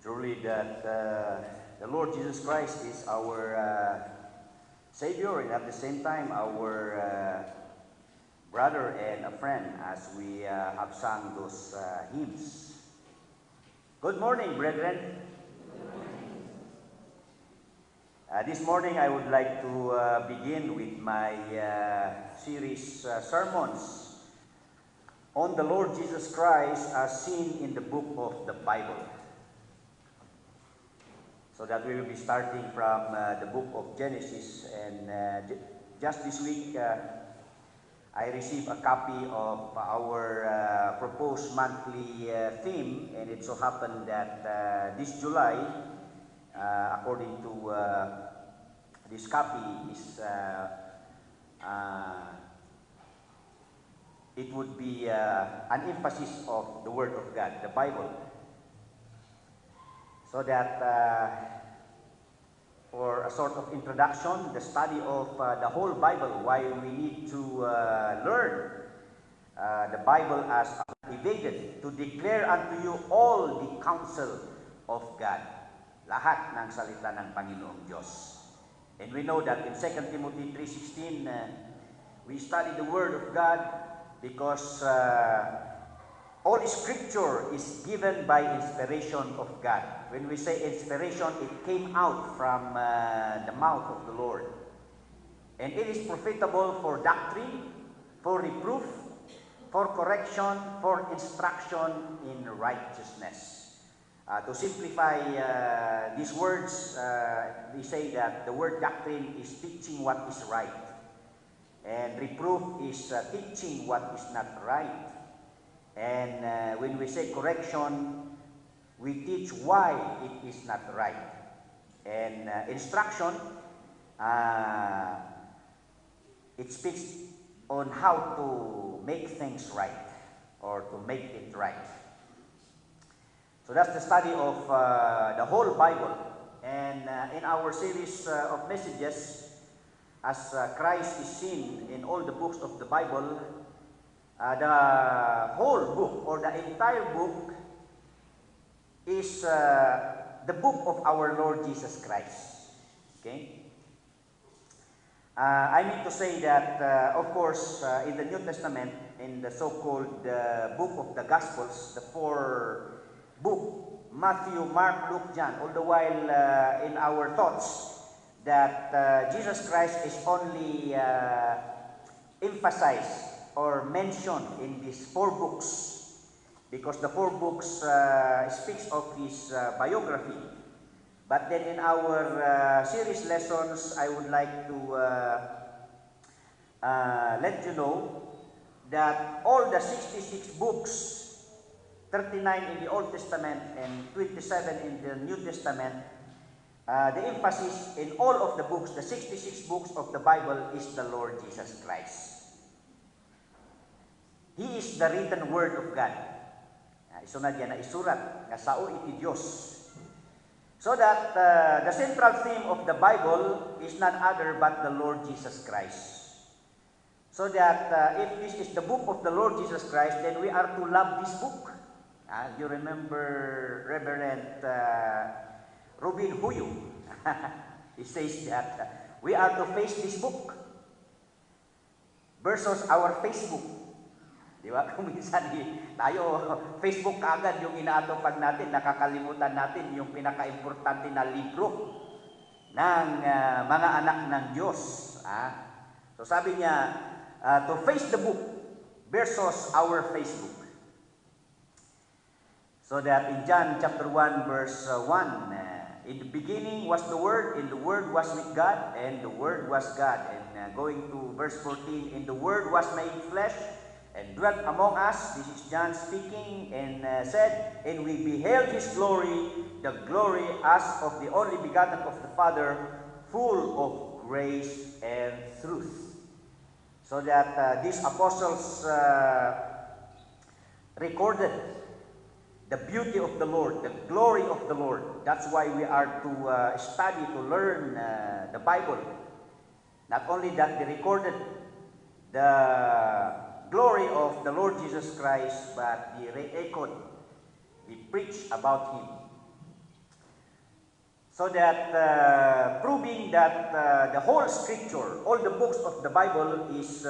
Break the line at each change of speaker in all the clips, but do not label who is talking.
truly that the Lord Jesus Christ is our Savior and at the same time our brother and a friend as we have sung those hymns. Good morning, brethren. This morning I would like to begin with my series sermons on the Lord Jesus Christ as seen in the book of the Bible. So that we will be starting from the book of Genesis, and just this week I received a copy of our proposed monthly theme, and it so happened that this July, according to this copy, is it would be an emphasis of the Word of God, the Bible. So that for a sort of introduction, the study of the whole Bible, why we need to learn the Bible as activated to declare unto you all the counsel of God. Lahat ng salita ng Panginoong Diyos. And we know that in 2 Timothy 3:16, we study the Word of God because all Scripture is given by inspiration of God. When we say inspiration, it came out from the mouth of the Lord. And it is profitable for doctrine, for reproof, for correction, for instruction in righteousness. To simplify these words, we say that the word doctrine is teaching what is right. And reproof is teaching what is not right. And when we say correction, we teach why it is not right. And instruction, it speaks on how to make things right or to make it right. So that's the study of the whole Bible. And in our series of messages, as Christ is seen in all the books of the Bible, the whole book or the entire book is the book of our Lord Jesus Christ. Okay? I mean to say that, of course, in the New Testament, in the so-called book of the Gospels, the four books, Matthew, Mark, Luke, John, all the while in our thoughts that Jesus Christ is only emphasized or mentioned in these four books, because the four books speaks of his biography. But then in our series lessons, I would like to let you know that all the 66 books, 39 in the Old Testament and 27 in the New Testament, the emphasis in all of the books, the 66 books of the Bible, is the Lord Jesus Christ. He is the written Word of God. Isunod yan na isurat, nga sao iti Diyos. So that the central theme of the Bible is none other but the Lord Jesus Christ. So that if this is the book of the Lord Jesus Christ, then we are to love this book. You remember Reverend Rubin Huyo. He says that we are to face this book versus our Facebook. Di ba? Kung minsan tayo, Facebook agad yung inaatupag natin, nakakalimutan natin yung pinaka-importante na libro ng mga anak ng Diyos. So sabi niya, to face the book versus our Facebook. So that in John chapter 1 verse 1, in the beginning was the Word, and the Word was with God, and the Word was God. And going to verse 14, and the Word was made flesh, and dwelt among us. This is John speaking, and said, and we beheld his glory, the glory as of the only begotten of the Father, full of grace and truth. So that these apostles recorded the beauty of the Lord, the glory of the Lord. That's why we are to study, to learn the Bible. Not only that, they recorded the glory of the Lord Jesus Christ, but he re-echoed, he preached about him. So that proving that the whole scripture, all the books of the Bible is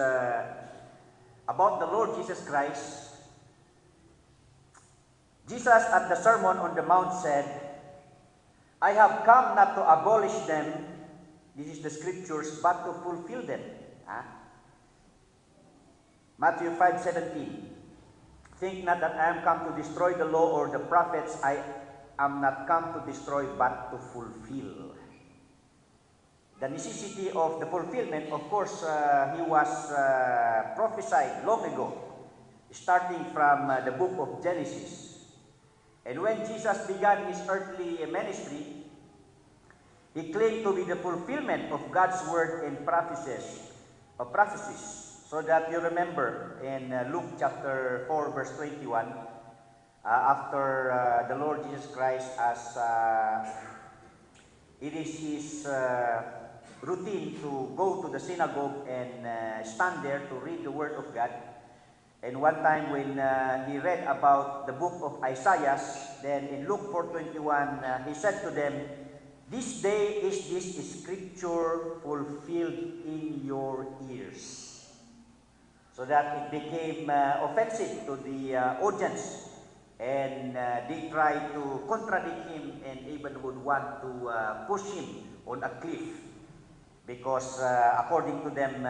about the Lord Jesus Christ. Jesus at the Sermon on the Mount said, I have come not to abolish them, this is the scriptures, but to fulfill them. Matthew 5:17. Think not that I am come to destroy the law or the prophets. I am not come to destroy, but to fulfill. The necessity of the fulfillment, of course, he was prophesied long ago, starting from the book of Genesis. And when Jesus began his earthly ministry, he claimed to be the fulfillment of God's word and prophecies. So that you remember in Luke chapter 4, verse 21, after the Lord Jesus Christ, as it is his routine to go to the synagogue and stand there to read the word of God. And one time when he read about the book of Isaiah, then in Luke 4:21, he said to them, this day is this scripture fulfilled in your ears. So that it became offensive to the audience. And they tried to contradict him and even would want to push him on a cliff. Because according to them,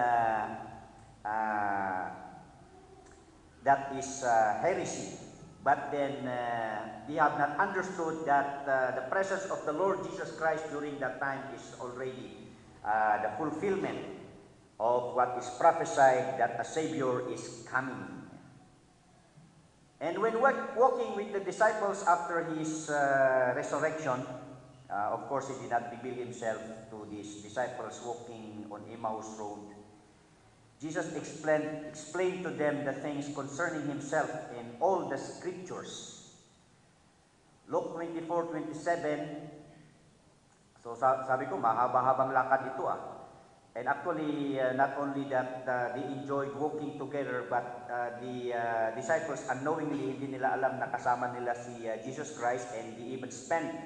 that is heresy. But then they have not understood that the presence of the Lord Jesus Christ during that time is already the fulfillment of what is prophesied, that a Savior is coming. And when walking with the disciples after his resurrection, of course he did not reveal himself to these disciples walking on Emmaus Road. Jesus explained to them the things concerning himself in all the scriptures. Luke 24:27. So sabi ko, mahaba-habang lakad ito And actually, not only that they enjoyed walking together, but the disciples unknowingly, hindi nila alam na kasama nila si Jesus Christ, and they even spent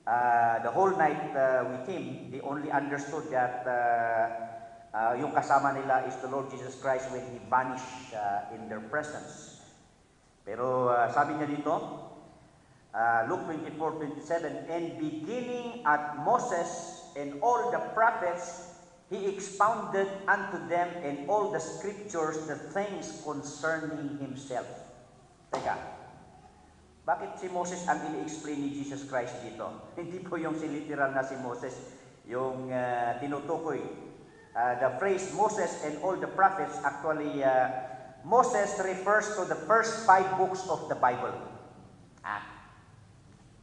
the whole night with him. They only understood that yung kasama nila is the Lord Jesus Christ when he vanished in their presence. Pero sabi niya dito, Luke 24:27, and beginning at Moses and all the prophets, he expounded unto them in all the scriptures the things concerning himself. Teka, bakit si Moses ang ini-explain ni Jesus Christ dito? Hindi po yung si literal na si Moses, yung tinutukoy. The phrase Moses and all the prophets, actually, Moses refers to the first 5 books of the Bible.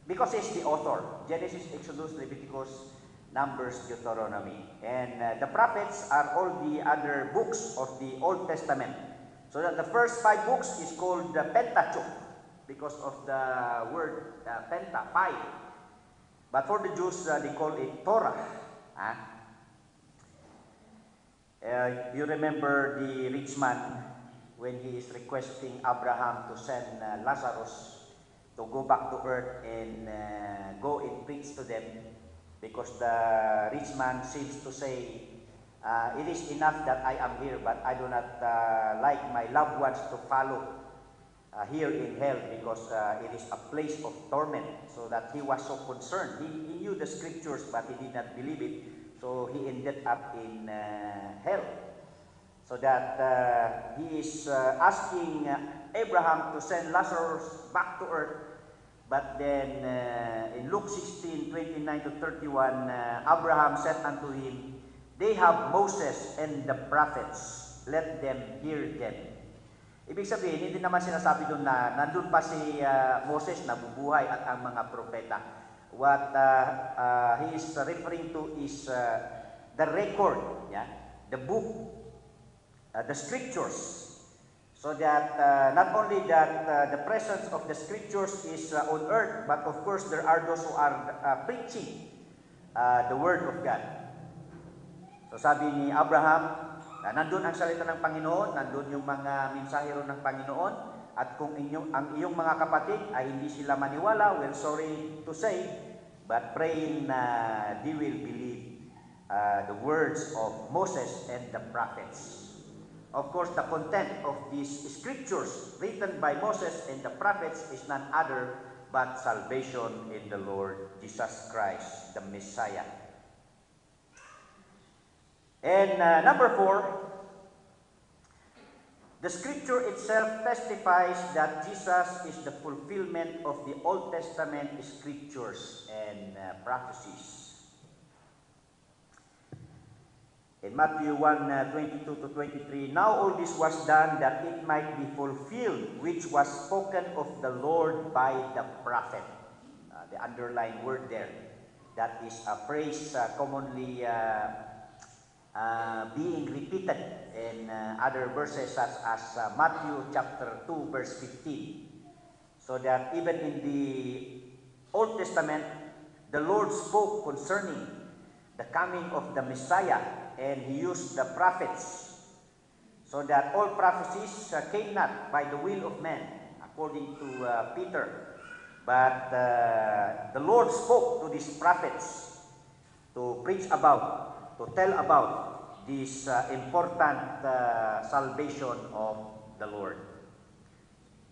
Because he's the author. Genesis, Exodus, Leviticus, Numbers, Deuteronomy. And the prophets are all the other books of the Old Testament. So that the first 5 books is called the Pentateuch because of the word penta, 5. But for the Jews, they call it Torah. You remember the rich man when he is requesting Abraham to send Lazarus to go back to earth and go and preach to them, because the rich man seems to say, it is enough that I am here, but I do not like my loved ones to follow here in hell, because it is a place of torment. So that he was so concerned. He knew the scriptures, but he did not believe it. So he ended up in hell. So that he is asking Abraham to send Lazarus back to earth. But then in Luke 16:29-31, Abraham said unto him, they have Moses and the prophets, let them hear them. Ibig sabihin, hindi naman sinasabi doon na nandun pa si Moses na bubuhay at ang mga propeta. What he is referring to is the record, the book, the scriptures. So that not only that the presence of the scriptures is on earth, but of course there are those who are preaching the word of God. So sabi ni Abraham, nandun ang salita ng Panginoon, nandun yung mga mensahero ng Panginoon, at kung ang iyong mga kapatid ay hindi sila maniwala, well, sorry to say, but praying na they will believe the words of Moses and the prophets. Of course, the content of these scriptures written by Moses and the prophets is none other but salvation in the Lord Jesus Christ, the Messiah. And number 4, the scripture itself testifies that Jesus is the fulfillment of the Old Testament scriptures and prophecies. In Matthew 1:22-23, now all this was done that it might be fulfilled, which was spoken of the Lord by the prophet. The underlined word there, that is a phrase commonly being repeated in other verses such as Matthew chapter 2 verse 15. So that even in the Old Testament, the Lord spoke concerning the coming of the Messiah, and He used the prophets, so that all prophecies came not by the will of man, according to Peter, but the Lord spoke to these prophets to preach about, to tell about this important salvation of the Lord.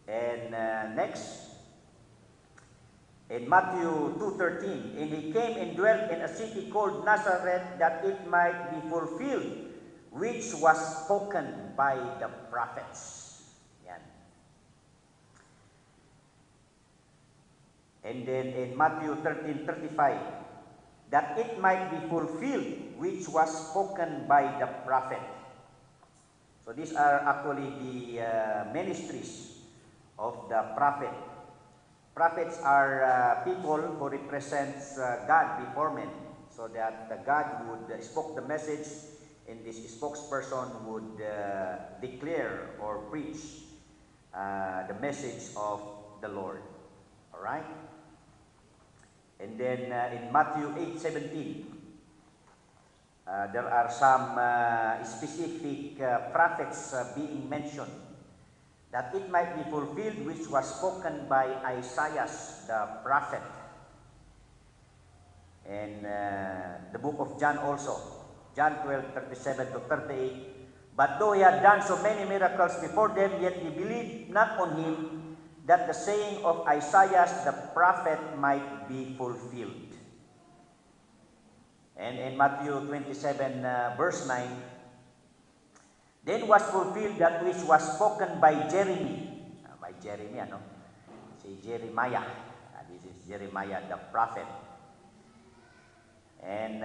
And next, in Matthew 2:13, and he came and dwelt in a city called Nazareth, that it might be fulfilled, which was spoken by the prophets. Yan. And then in Matthew 13:35, that it might be fulfilled, which was spoken by the prophet. So these are actually the ministries of the prophet. Prophets are people who represents God before men, so that God would spoke the message, and this spokesperson would declare or preach the message of the Lord. All right. And then in Matthew 8:17, there are some specific prophets being mentioned, that it might be fulfilled which was spoken by Isaiah the prophet. And the book of John also, John 12:37-38, but though he had done so many miracles before them, yet they believed not on him, that the saying of Isaiah the prophet might be fulfilled. And in Matthew 27 verse 9, then was fulfilled that which was spoken by Jeremy. By Jeremy, ano? Si Jeremiah. This is Jeremiah the prophet. And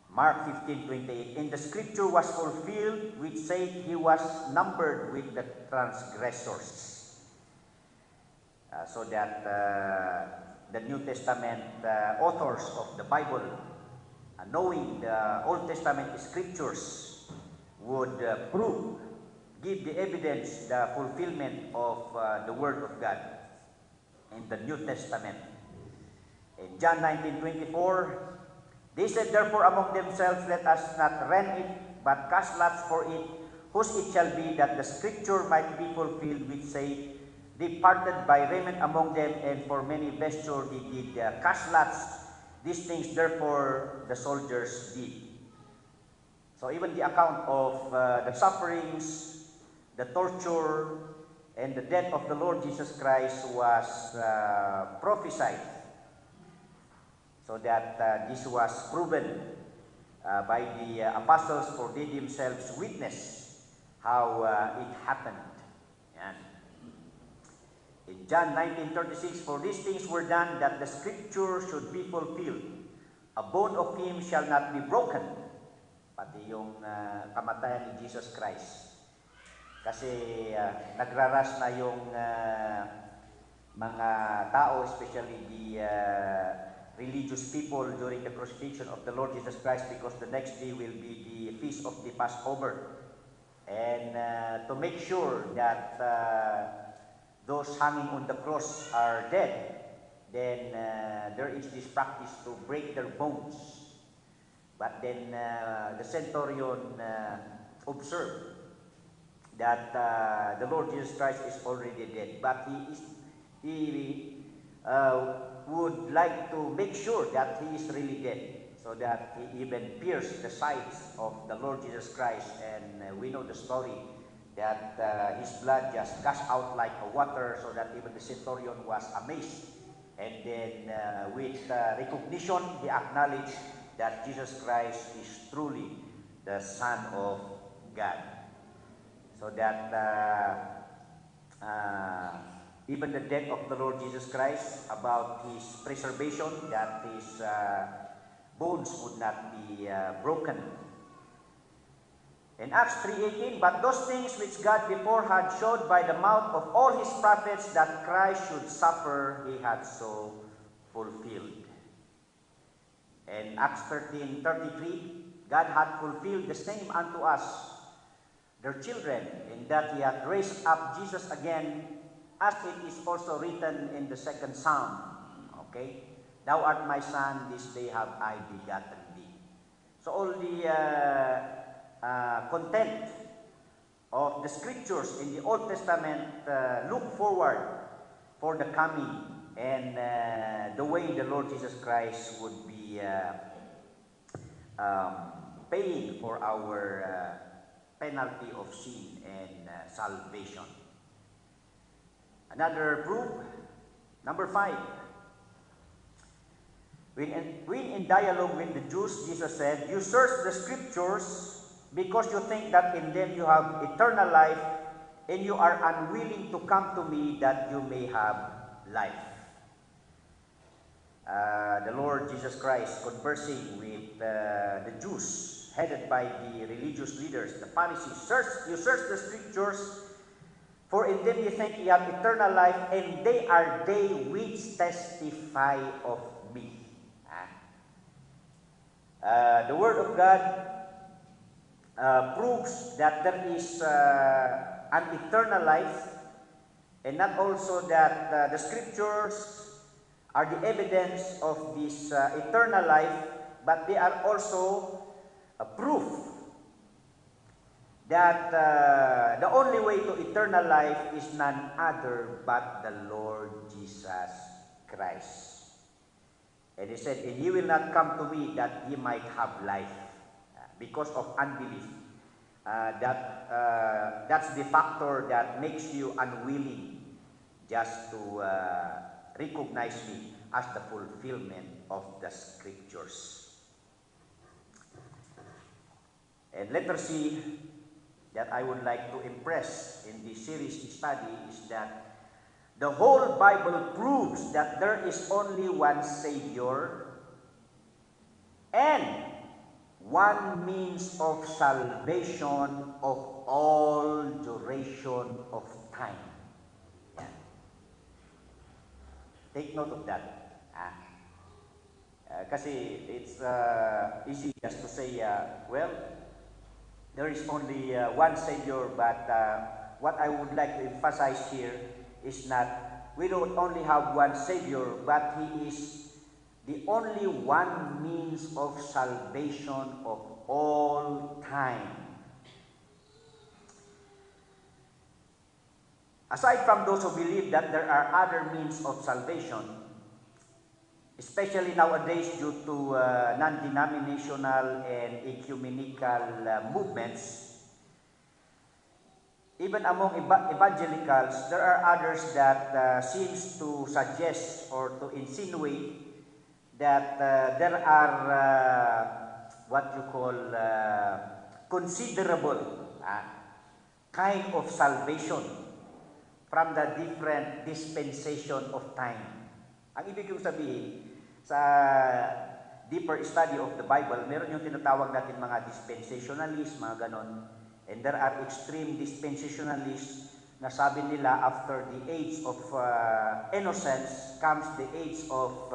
Mark 15:28, and the scripture was fulfilled, which said he was numbered with the transgressors. So that the New Testament authors of the Bible, knowing the Old Testament scriptures, would give the evidence, the fulfillment of the Word of God in the New Testament. In John 19:24, they said therefore among themselves, let us not rend it, but cast lots for it, whose it shall be, that the scripture might be fulfilled, which say, they parted by raiment among them, and for many vesture they did cast lots. These things therefore the soldiers did. So even the account of the sufferings, the torture, and the death of the Lord Jesus Christ was prophesied, so that this was proven by the apostles, for they themselves witness how it happened. And in John 19:36, for these things were done that the scripture should be fulfilled. A bone of him shall not be broken. Pati yung kamatayan ni Jesus Christ. Kasi nagraras na yung mga tao, especially the religious people during the crucifixion of the Lord Jesus Christ, because the next day will be the feast of the Passover. And to make sure that those hanging on the cross are dead, then there is this practice to break their bones. But then the centurion observed that the Lord Jesus Christ is already dead, but he would like to make sure that he is really dead, so that he even pierced the sides of the Lord Jesus Christ. And we know the story that his blood just gushed out like a water, so that even the centurion was amazed. And then with recognition, he acknowledged that Jesus Christ is truly the Son of God. So that even the death of the Lord Jesus Christ, about his preservation, that his bones would not be broken. In Acts 3:18, but those things which God before had showed by the mouth of all his prophets that Christ should suffer, he had so fulfilled. In Acts 13:33, God had fulfilled the same unto us, their children, in that he hath raised up Jesus again, as it is also written in the second Psalm. Okay? Thou art my son, this day have I begotten thee. So all the content of the scriptures in the Old Testament look forward for the coming and the way the Lord Jesus Christ would be paying for our penalty of sin and salvation. Another proof, number 5. When in dialogue with the Jews, Jesus said, "You search the scriptures because you think that in them you have eternal life, and you are unwilling to come to me that you may have life." The Lord Jesus Christ conversing with the Jews, headed by the religious leaders, the Pharisees. You search the scriptures, for in them you think you have eternal life, and they are they which testify of me. The Word of God proves that there is an eternal life, and not also that the scriptures are the evidence of this eternal life, but they are also a proof that the only way to eternal life is none other but the Lord Jesus Christ. And he said, "And ye will not come to me that ye might have life," because of unbelief. That's the factor that makes you unwilling just to recognize me as the fulfillment of the scriptures. And letter C that I would like to impress in this series study is that the whole Bible proves that there is only one Savior and one means of salvation of all duration of time. Yeah. Take note of that. Kasi it's easy just to say, well, there is only one Savior, but what I would like to emphasize here is not, we don't only have one Savior, but He is the only one means of salvation of all time. Aside from those who believe that there are other means of salvation, especially nowadays due to non-denominational and ecumenical movements, even among evangelicals, there are others that seems to suggest or to insinuate that there are what you call considerable kind of salvation from the different dispensation of time. Ang ibig kong sabihin, sa deeper study of the Bible, meron yung tinatawag natin mga dispensationalists, mga ganon. And there are extreme dispensationalists na sabi nila after the age of innocence comes the age of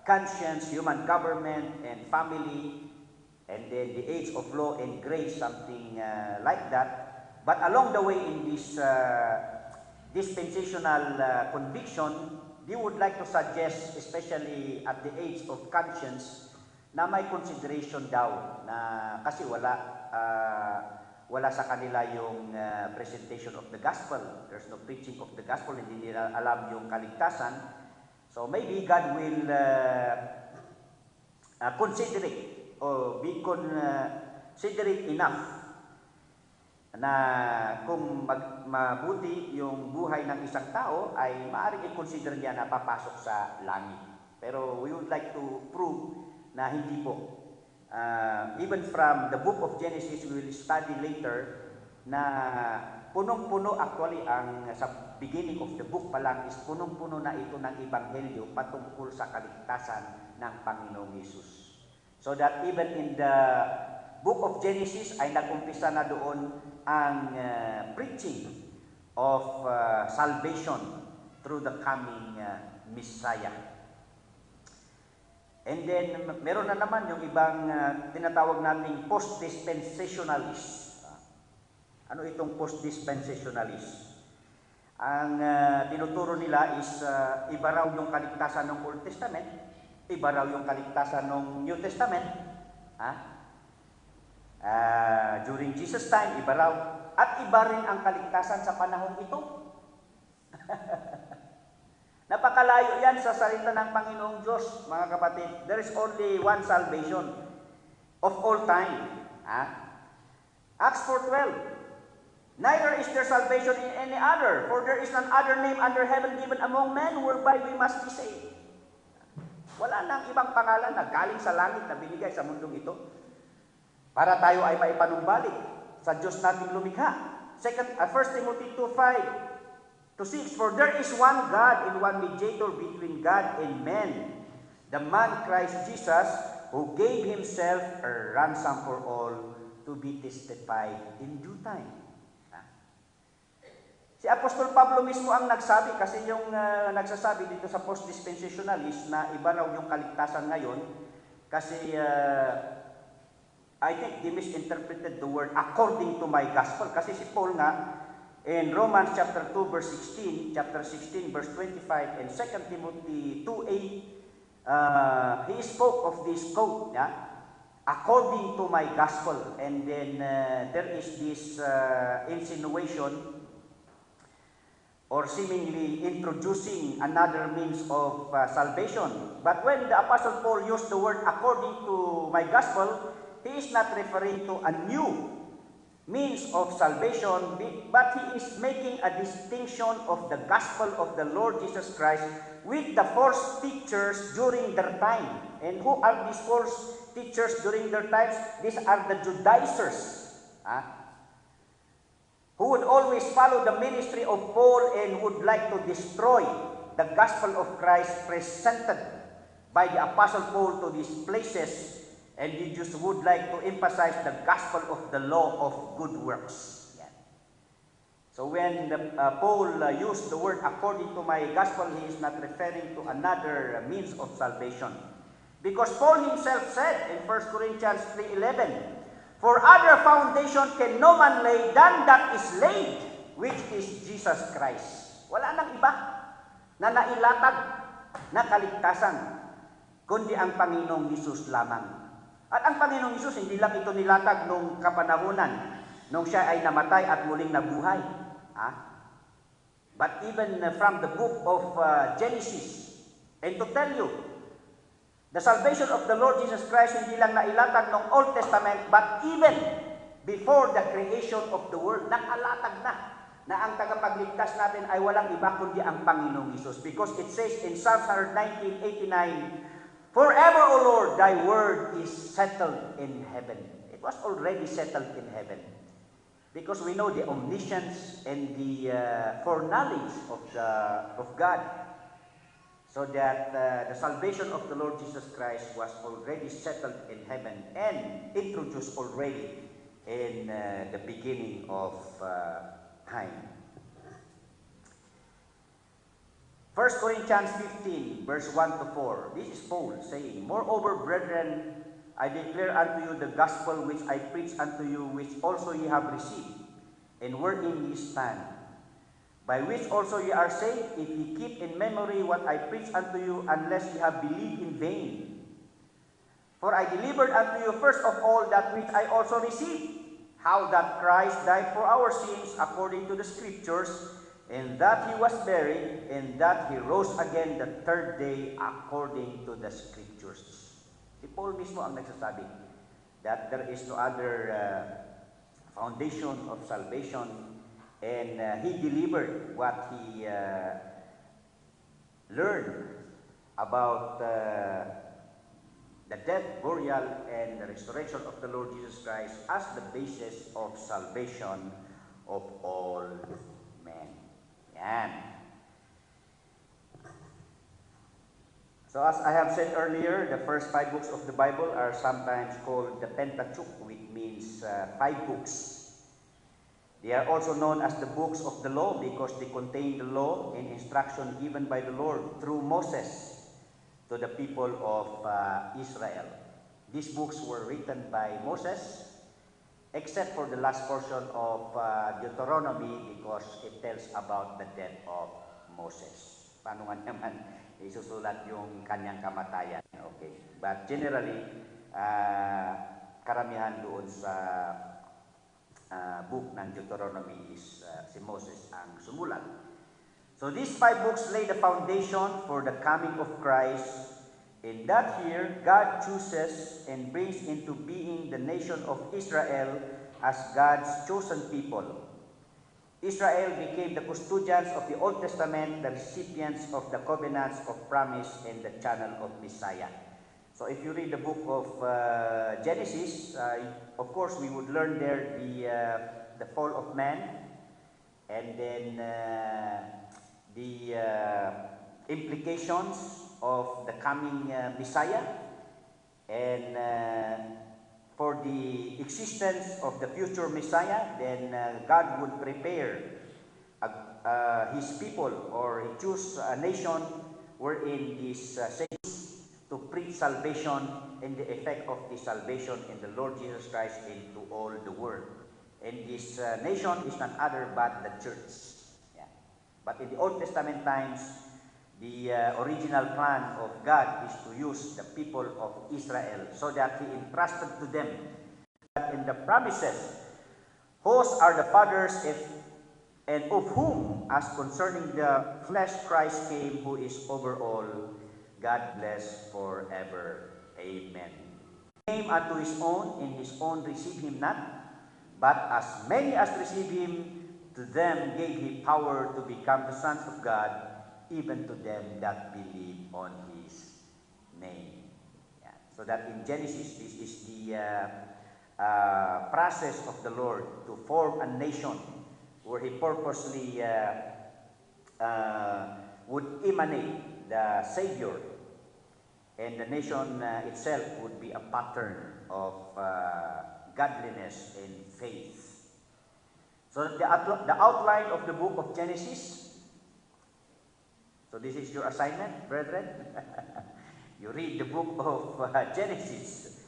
conscience, human government, and family, and then the age of law and grace, something like that. But along the way in this dispensational conviction, they would like to suggest, especially at the age of conscience, na may consideration daw na kasi wala sa kanila yung presentation of the gospel. There's no preaching of the gospel, hindi nila alam yung kaligtasan. So maybe God will consider it or be considerate enough na kung mabuti yung buhay ng isang tao ay maaaring i-consider niya na papasok sa langit. Pero we would like to prove na hindi po. Even from the book of Genesis, we will study later na punong-puno actually ang sa beginning of the book pa lang is punong-puno na ito ng ebanghelyo patungkol sa kaligtasan ng Panginoong Hesus. So that even in the book of Genesis ay nag-umpisa na doon ang preaching of salvation through the coming Messiah. And then meron na naman yung ibang tinatawag nating post-dispensationalist. Ano itong post-dispensationalist? Ang tinuturo nila is iba raw yung kaligtasan ng Old Testament, iba raw yung kaligtasan ng New Testament. During Jesus' time, iba raw. At iba rin ang kaligtasan sa panahon ito. Napakalayo yan sa salita ng Panginoong Diyos, mga kapatid. There is only one salvation of all time. Acts 4:12. Neither is there salvation in any other, for there is none other name under heaven given among men whereby we must be saved. Wala nang ibang pangalan na galing sa langit na binigay sa mundong ito para tayo ay maipanumbalik sa Diyos nating lumikha. 1 Timothy 2:5-6, for there is one God and one mediator between God and men, the man Christ Jesus, who gave himself a ransom for all, to be testified in due time. Si Apostol Pablo mismo ang nagsabi, kasi yung nagsasabi dito sa post-dispensationalist na iba raw yung kaligtasan ngayon, kasi I think they misinterpreted the word according to my gospel. Kasi si Paul nga, in Romans chapter 2 verse 16, chapter 16 verse 25, and 2 Timothy 2:8, he spoke of this quote, according to my gospel. And then there is this insinuation or seemingly introducing another means of salvation. But when the Apostle Paul used the word according to my gospel, he is not referring to a new means of salvation, but he is making a distinction of the gospel of the Lord Jesus Christ with the false teachers during their time. And who are these false teachers during their times? These are the Judaizers, who would always follow the ministry of Paul and would like to destroy the gospel of Christ presented by the Apostle Paul to these places, and they just would like to emphasize the gospel of the law of good works. So when Paul used the word according to my gospel, he is not referring to another means of salvation. Because Paul himself said in 1 Corinthians 3:11, for other foundation can no man lay than that is laid, which is Jesus Christ. Wala nang iba na nailatag na kaligtasan, kundi ang Panginoong Hesus lamang. At ang Panginoong Hesus, hindi lang ito nilatag nung kapanahunan, nung siya ay namatay at muling nabuhay. But even from the book of Genesis, and to tell you, the salvation of the Lord Jesus Christ hindi lang nailatag ng Old Testament, but even before the creation of the world, nakalatag na ang tagapagligtas natin ay walang iba kundi ang Panginoong Hesus. Because it says in Psalms 119:89, forever, O Lord, thy word is settled in heaven. It was already settled in heaven. Because we know the omniscience and the foreknowledge of God. So that the salvation of the Lord Jesus Christ was already settled in heaven and introduced already in the beginning of time. 1 Corinthians 15, verse 1-4. This is Paul saying, moreover, brethren, I declare unto you the gospel which I preach unto you, which also ye have received, and wherein ye stand, by which also ye are saved, if ye keep in memory what I preach unto you, unless ye have believed in vain. For I delivered unto you first of all that which I also received, how that Christ died for our sins according to the Scriptures, and that he was buried, and that he rose again the third day according to the Scriptures. Si Paul mismo ang nagsasabi that there is no other foundation of salvation, and he delivered what he learned about the death, burial, and the resurrection of the Lord Jesus Christ as the basis of salvation of all men. Yan. So as I have said earlier, the first 5 books of the Bible are sometimes called the Pentateuch, which means 5 books. They are also known as the books of the law because they contain the law and instruction given by the Lord through Moses to the people of Israel. These books were written by Moses, except for the last portion of Deuteronomy because it tells about the death of Moses. Paano nga naman isusulat yung kanyang kamatayan? Okay. But generally, karamihan doon sa book ng Deuteronomy is si Moses ang sumulat. So these 5 books lay the foundation for the coming of Christ. In that year, God chooses and brings into being the nation of Israel as God's chosen people. Israel became the custodians of the Old Testament, the recipients of the covenants of promise, and the channel of Messiah. So if you read the book of Genesis, of course we would learn there the fall of man, and then the implications of the coming Messiah, and for the existence of the future Messiah, then God would prepare His people, or He choose a nation wherein these saints to preach salvation and the effect of the salvation in the Lord Jesus Christ into all the world. And this nation is none other but the church. But in the Old Testament times, the original plan of God is to use the people of Israel so that He entrusted to them that in the promises, whose are the fathers and of whom, as concerning the flesh, Christ came, who is over all, God bless forever. Amen. He came unto His own, and His own received Him not, but as many as received Him, to them gave He power to become the sons of God, even to them that believe on His name. Yeah. So that in Genesis, this is the process of the Lord to form a nation where He purposely would emanate the Savior, and the nation itself would be a pattern of godliness and faith. So the outline of the book of Genesis. So this is your assignment, brethren. You read the book of Genesis.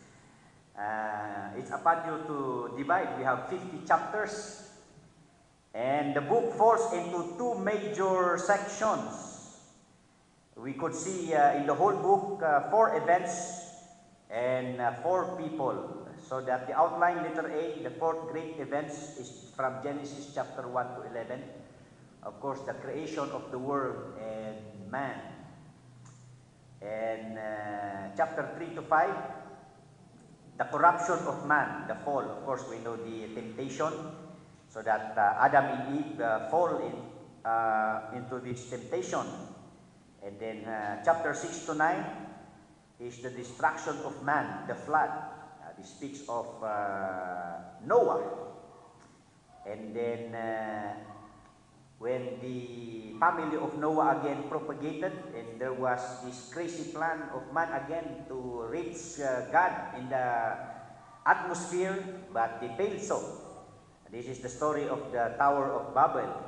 It's upon you to divide. We have 50 chapters. And the book falls into 2 major sections. We could see in the whole book 4 events and 4 people. So that the outline, letter A, the 4 great events is from Genesis chapter 1 to 11. Of course, the creation of the world and man. And chapter 3 to 5, the corruption of man, the fall. Of course, we know the temptation, so that Adam and Eve fall into this temptation. And then chapter 6 to 9 is the destruction of man, the flood. This speaks of Noah. And then when the family of Noah again propagated, and there was this crazy plan of man again to reach God in the atmosphere, but they failed so. This is the story of the Tower of Babel,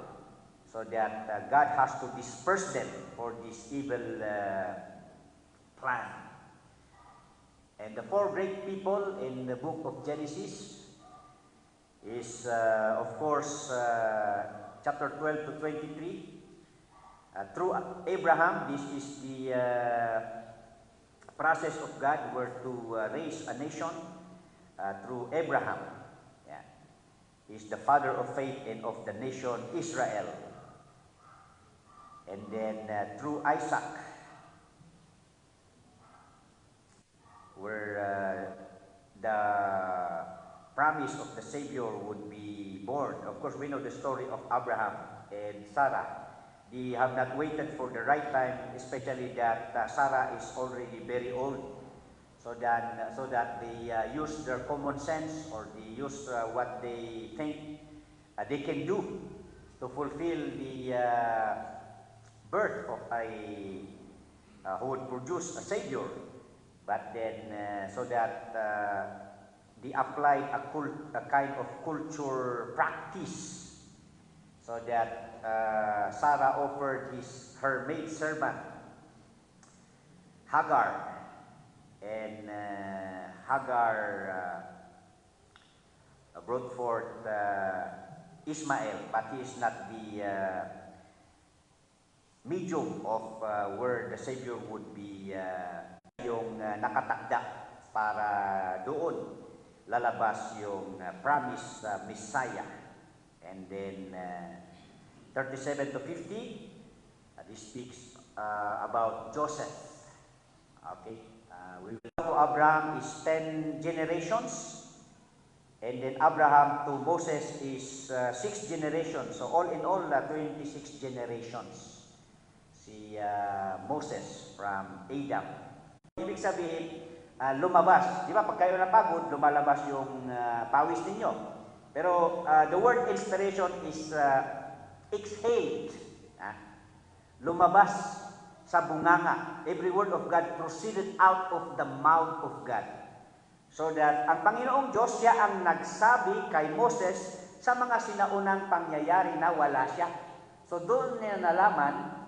so that God has to disperse them for this evil plan. And the 4 great people in the book of Genesis is, of course, chapter 12 to 23. Through Abraham, this is the process of God were to raise a nation through Abraham. Yeah. He's the father of faith and of the nation Israel. And then through Isaac, where the promise of the Savior would be born. Of course, we know the story of Abraham and Sarah. They have not waited for the right time, especially that Sarah is already very old. So that they use their common sense, or they use what they think they can do to fulfill the birth of a who would produce a Savior. But then, so that they applied a kind of culture practice, so that Sarah offered her maid servant Hagar, and Hagar brought forth Ishmael, but he is not the medium of where the Savior would be yung nakatakda para doon lalabas yung promised Messiah. And then 37 to 50, this speaks about Joseph. Okay, we will know Abraham is 10 generations, and then Abraham to Moses is 6 generations. So all in all, 26 generations si Moses from Adam. Ibig sabihin, lumabas. Di ba, pag kayo napagod, lumalabas yung pawis ninyo. Pero the word inspiration is exhaled. Lumabas sa bunganga. Every word of God proceeded out of the mouth of God. So that ang Panginoong Diyos, siya ang nagsabi kay Moses sa mga sinaunang pangyayari na wala siya. So doon niya nalaman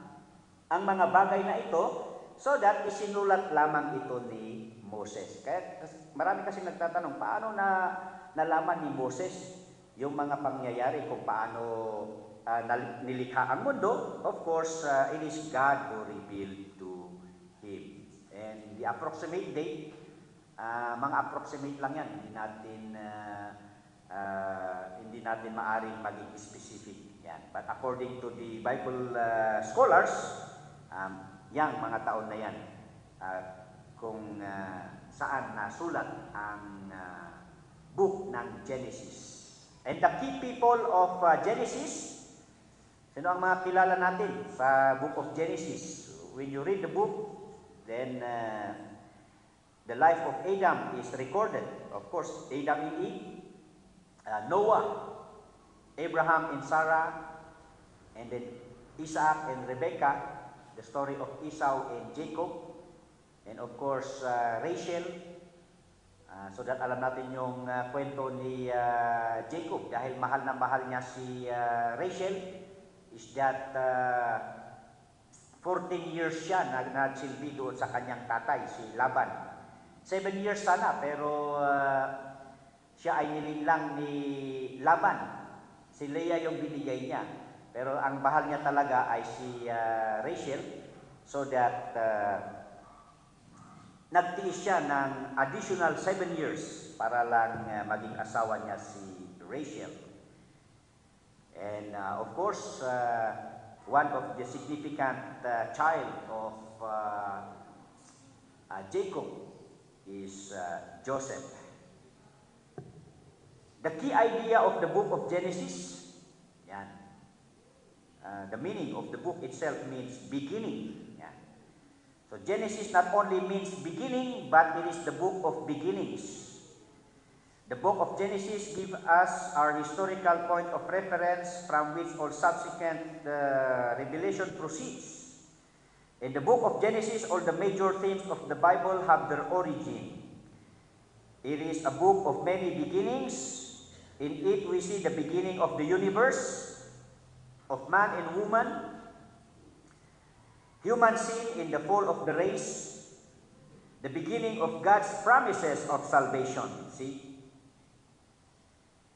ang mga bagay na ito, so that isinulat lamang ito ni Moses. Kaya marami kasi nagtatanong, paano na nalaman ni Moses yung mga pangyayari kung paano nilikha ang mundo? Of course, it is God who revealed to him. And the approximate date, mga approximate lang yan. Hindi natin maaring maging specific yan. But according to the Bible scholars, yang mga taon na yan, kung saan nasulat ang book ng Genesis. And the key people of Genesis, sino ang mga kilala natin sa book of Genesis? When you read the book, then the life of Adam is recorded. Of course, Adam and Eve, Noah, Abraham and Sarah, and then Isaac and Rebekah, the story of Esau and Jacob, and of course Rachel, so that alam natin yung kwento ni Jacob, dahil mahal na mahal niya si Rachel, is that 14 years siya nagsilbi doon sa kanyang tatay, si Laban. 7 years sana, pero siya ay nilinlang ni Laban. Si Leah yung binigay niya. Pero ang mahal niya talaga ay si Rachel, so that nagtiis siya ng additional 7 years para lang maging asawa niya si Rachel. And of course, one of the significant child of Jacob is Joseph. The key idea of the book of Genesis, yan. The meaning of the book itself means beginning. Yeah. So Genesis not only means beginning, but it is the book of beginnings. The book of Genesis gives us our historical point of reference from which all subsequent revelation proceeds. In the book of Genesis, all the major themes of the Bible have their origin. It is a book of many beginnings. In it we see the beginning of the universe, of man and woman, human sin in the fall of the race, the beginning of God's promises of salvation, see?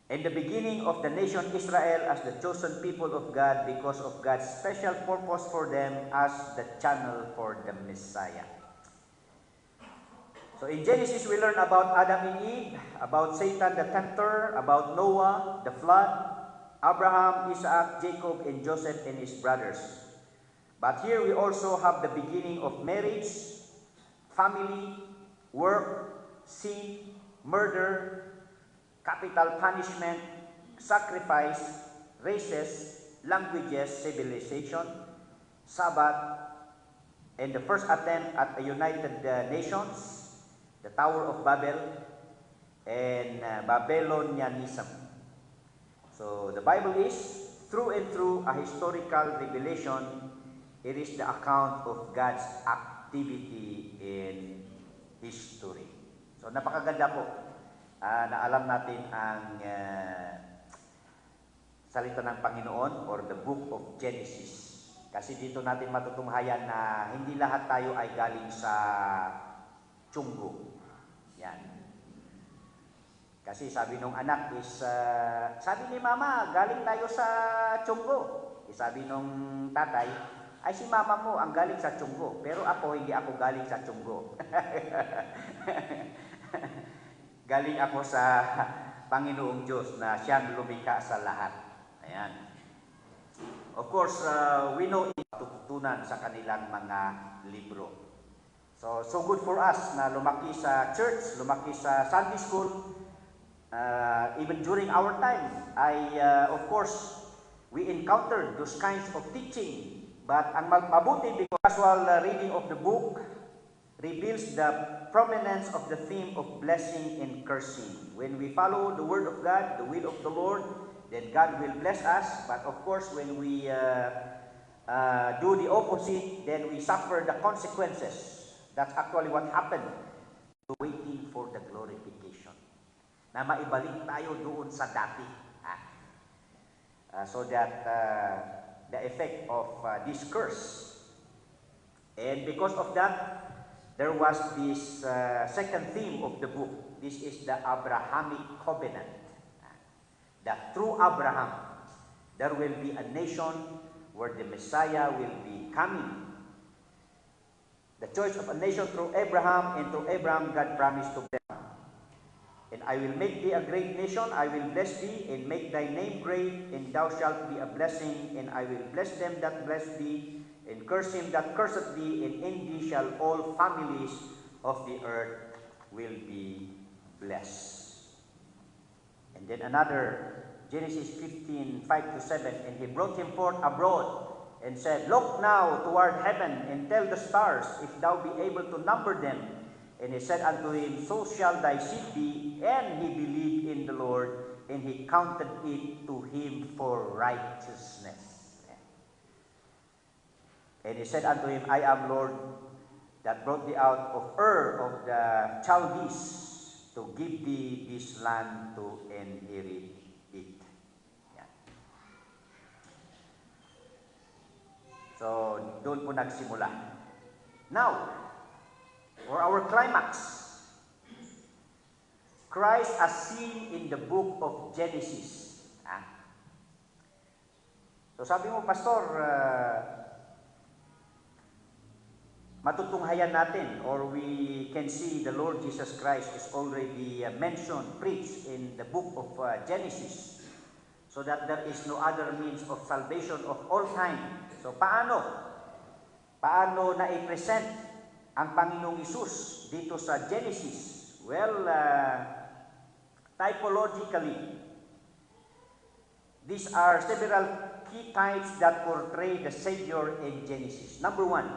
And the beginning of the nation Israel as the chosen people of God because of God's special purpose for them as the channel for the Messiah. So in Genesis, we learn about Adam and Eve, about Satan the tempter, about Noah, the flood, Abraham, Isaac, Jacob, and Joseph and his brothers. But here we also have the beginning of marriage, family, work, sin, murder, capital punishment, sacrifice, races, languages, civilization, Sabbath, and the first attempt at a United Nations, the Tower of Babel, and Babylonianism. So the Bible is through and through a historical revelation. It is the account of God's activity in history. So napakaganda po na alam natin ang salita ng Panginoon or the book of Genesis. Kasi dito natin matutunghayan na hindi lahat tayo ay galing sa tiyunggo. Yan. Kasi sabi nung anak is, sabi ni mama, galing tayo sa tiyunggo. Sabi nung tatay, ay si mama mo ang galing sa tiyunggo. Pero ako, hindi ako galing sa tiyunggo. Galing ako sa Panginoong Diyos na siyang lumikha sa lahat. Ayan. Of course, we know tututunan sa kanilang mga libro. So good for us na lumaki sa church, lumaki sa Sunday school. Even during our time, of course, we encountered those kinds of teaching. But ang mabuti because casual reading of the book reveals the prominence of the theme of blessing and cursing. When we follow the word of God, the will of the Lord, then God will bless us. But of course, when we do the opposite, then we suffer the consequences. That's actually what happened. Waiting for the glorification. Na maibalik tayo doon sa dati. So that the effect of this curse. And because of that, there was this second theme of the book. This is the Abrahamic covenant. That through Abraham, there will be a nation where the Messiah will be coming. The choice of a nation through Abraham, and through Abraham, God promised to bless. And I will make thee a great nation, I will bless thee, and make thy name great, and thou shalt be a blessing, and I will bless them that bless thee, and curse him that curseth thee, and in thee shall all families of the earth will be blessed. And then another, Genesis 15:5-7, and he brought him forth abroad, and said, Look now toward heaven, and tell the stars, if thou be able to number them. And he said unto him, So shall thy seed be. And he believed in the Lord, and he counted it to him for righteousness. And he said unto him, I am Lord that brought thee out of Ur of the Chaldees, to give thee this land to inherit it. Yan. So, doon po nagsimula. Now, for our climax, Christ as seen in the book of Genesis. So sabi mo, Pastor, matutunghayan natin, or we can see the Lord Jesus Christ is already mentioned, preached in the book of Genesis, so that there is no other means of salvation of all time. So paano na-present ang Panginoong Isus dito sa Genesis? Well, typologically, these are several key types that portray the Savior in Genesis. Number one,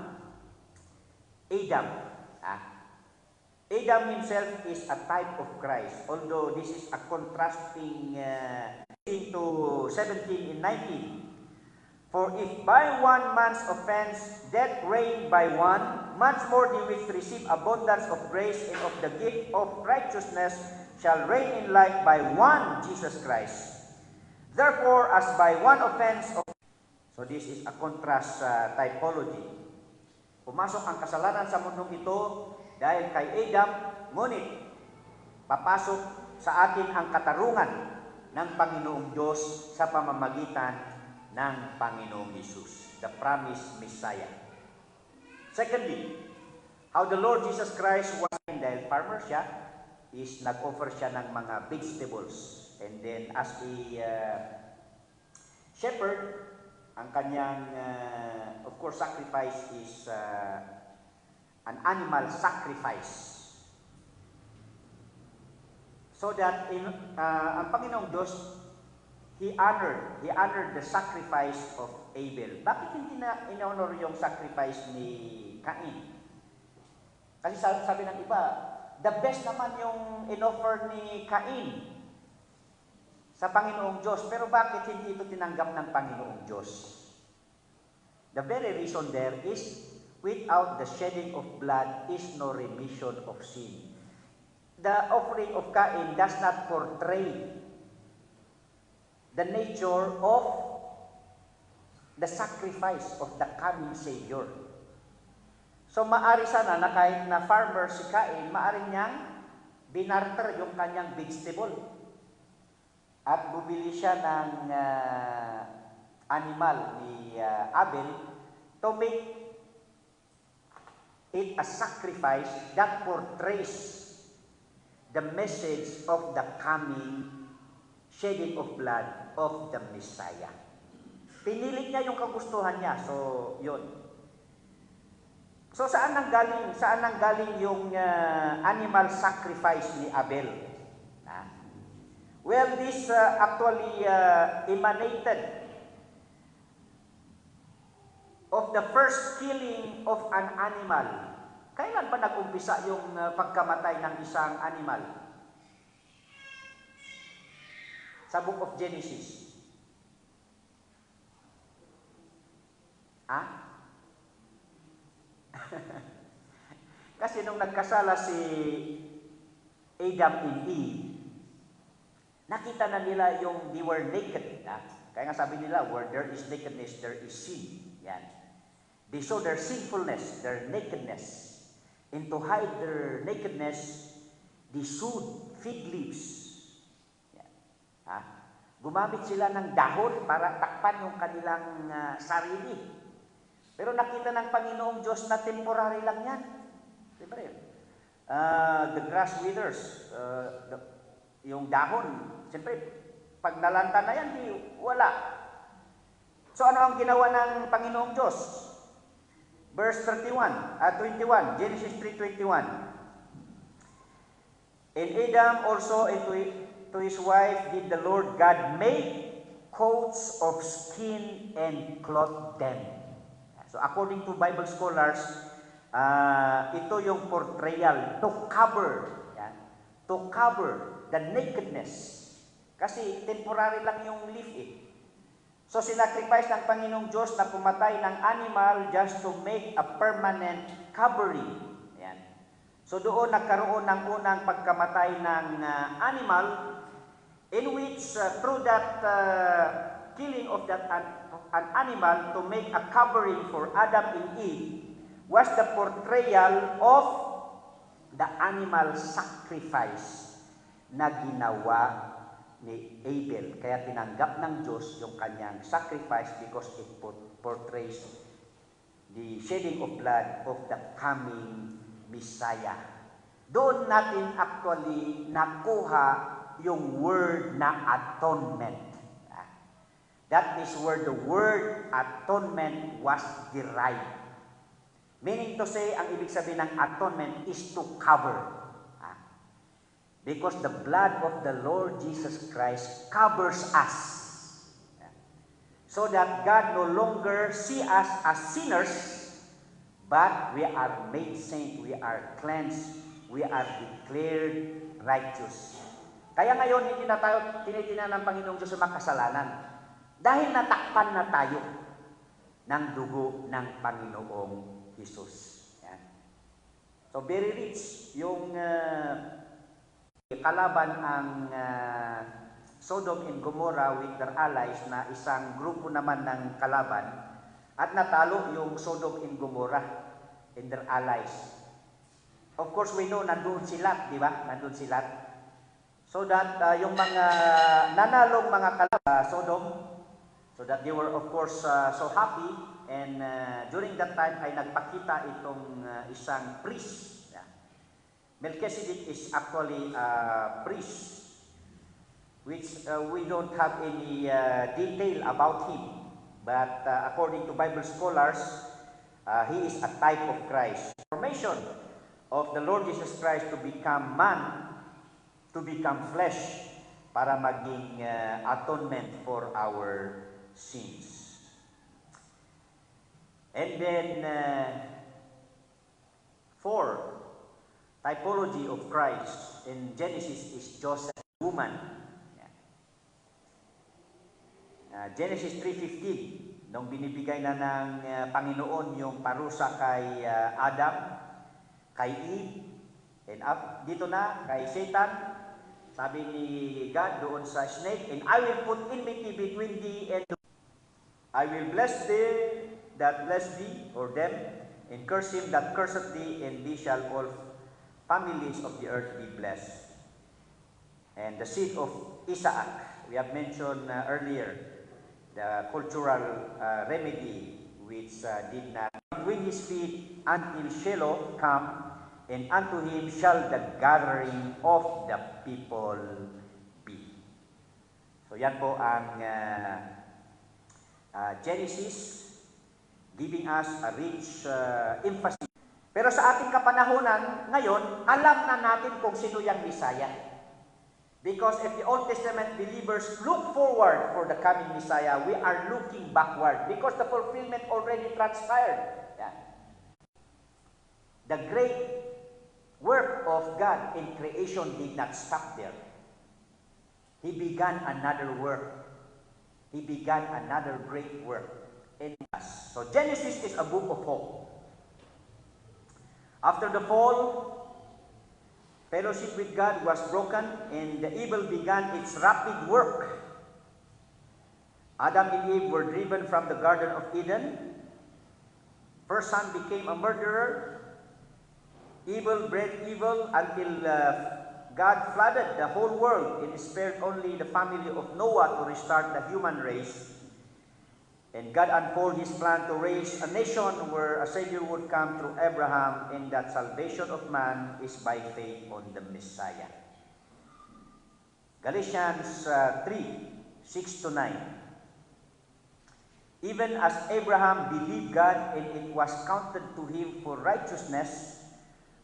Adam. Adam himself is a type of Christ, although this is a contrasting to 17 and 19. For if by one man's offense death reigned by one, much more they which receive abundance of grace and of the gift of righteousness shall reign in life by one Jesus Christ. Therefore, as by one offense of... So this is a contrast typology. Pumasok ang kasalanan sa mundong ito dahil kay Adam, ngunit papasok sa atin ang katarungan ng Panginoong Diyos sa pamamagitan ng Panginoong Hesus, the promised Messiah. Secondly, how the Lord Jesus Christ was in the farmer siya, is nag-offer siya ng mga vegetables. And then as a shepherd, ang kanyang, of course, sacrifice is an animal sacrifice. So that ang Panginoong Diyos, He honored the sacrifice of Abel. Bakit hindi na in-honor yung sacrifice ni Cain? Kasi sabi ng iba, the best naman yung in-offer ni Cain sa Panginoong Diyos. Pero bakit hindi ito tinanggap ng Panginoong Diyos? The very reason there is, without the shedding of blood is no remission of sin. The offering of Cain does not portray the nature of the sacrifice of the coming Savior. So maari sana na kahit na farmer si Cain, maari niyang binarter yung kanyang vegetable at bubili siya ng animal ni Abel to make it a sacrifice that portrays the message of the coming shedding of blood of the Messiah. Pinilit niya yung kagustuhan niya. So, yun. So, saan nanggaling yung animal sacrifice ni Abel? Well, this actually emanated of the first killing of an animal. Kailan ba nag-umpisa yung pagkamatay ng isang animal? Sa Book of Genesis. Kasi nung nagkasala si Adam and Eve, nakita na nila yung they were naked. Kaya nga sabi nila, where there is nakedness, there is sin. Yan. They saw their sinfulness, their nakedness. And to hide their nakedness, they sewed fig leaves. Gumamit sila ng dahon para takpan yung kanilang sarili. Pero nakita ng Panginoong Diyos na temporary lang yan. Diba rin? The grass withers. Yung dahon. Siyempre, pag nalanta na yan, wala. So ano ang ginawa ng Panginoong Diyos? Verse 21, Genesis 3:21. And Adam also to his wife did the Lord God make coats of skin and clothe them. So according to Bible scholars, ito yung portrayal to cover the nakedness. Kasi temporary lang yung leaf So sinacrifice ng Panginoong Diyos na pumatay ng animal just to make a permanent covering. Yan. So doon nagkaroon ng unang pagkamatay ng animal, in which through that killing of that an animal to make a covering for Adam and Eve was the portrayal of the animal sacrifice na ginawa ni Abel. Kaya tinanggap ng Diyos yung kanyang sacrifice because it portrays the shedding of blood of the coming Messiah. Doon natin actually nakuha yung word na atonement. That is where the word atonement was derived. Meaning to say, ang ibig sabihin ng atonement is to cover. Because the blood of the Lord Jesus Christ covers us. So that God no longer see us as sinners, but we are made saint, we are cleansed, we are declared righteous. Kaya ngayon, hindi na tayo tinitingnan ng Panginoong Diyos sa makasalanan. Dahil natakpan na tayo ng dugo ng Panginoong Jesus. Yan. So very rich yung kalaban ang Sodom and Gomorrah with their allies na isang grupo naman ng kalaban at natalo yung Sodom and Gomorrah and their allies. Of course, we know nandun si Lot, di ba? Nandun si Lot. So that yung mga nanalong mga kalaban Sodom, so that they were of course so happy, and during that time ay nagpakita itong isang priest. Melchizedek is actually a priest, which we don't have any detail about him. But according to Bible scholars, he is a type of Christ. Formation of the Lord Jesus Christ to become man, to become flesh, para maging atonement for our sins. And then, 4, typology of Christ in Genesis is Joseph, woman. Genesis 3:15, nung binibigay na ng Panginoon yung parusa kay Adam, kay Eve, and up dito na kay Satan, sabi ni God doon sa snake, and I will put enmity between thee and I will bless thee that bless thee, or them, and curse him that curseth thee, and thee shall all families of the earth be blessed. And the seed of Isaac, we have mentioned earlier, the cultural remedy which did not between his feet until Shiloh come, and unto him shall the gathering of the people be. So yan po ang Genesis, giving us a rich emphasis. Pero sa ating kapanahunan ngayon, alam na natin kung sino yung Messiah. Because if the Old Testament believers look forward for the coming Messiah, we are looking backward because the fulfillment already transpired. Yeah. The great work of God in creation did not stop there. He began another work. He began another great work in us. So Genesis is a book of hope. After the fall, fellowship with God was broken and the evil began its rapid work. Adam and Eve were driven from the Garden of Eden. First son became a murderer. Evil bred evil until God flooded the whole world and spared only the family of Noah to restart the human race. And God unfolded his plan to raise a nation where a Savior would come through Abraham, and that salvation of man is by faith on the Messiah. Galatians 3:6-9. Even as Abraham believed God, and it was counted to him for righteousness,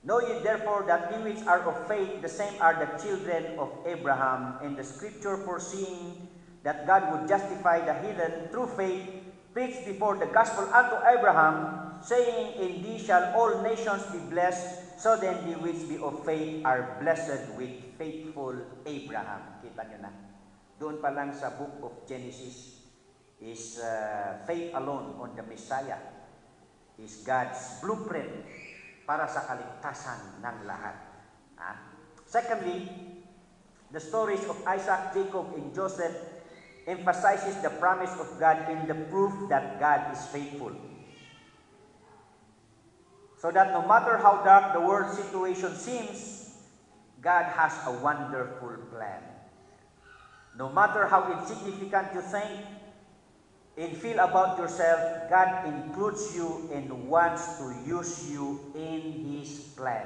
know ye therefore that ye which are of faith, the same are the children of Abraham. And the scripture, foreseeing that God would justify the heathen through faith, preached before the gospel unto Abraham, saying, in thee shall all nations be blessed. So then ye which be of faith are blessed with faithful Abraham. Kita nyo na. Doon pa lang sa book of Genesis is faith alone on the Messiah is God's blueprint para sa kaligtasan ng lahat. Secondly, the stories of Isaac, Jacob, and Joseph emphasizes the promise of God in the proof that God is faithful. So that no matter how dark the world situation seems, God has a wonderful plan. No matter how insignificant you think and feel about yourself, God includes you and wants to use you in His plan.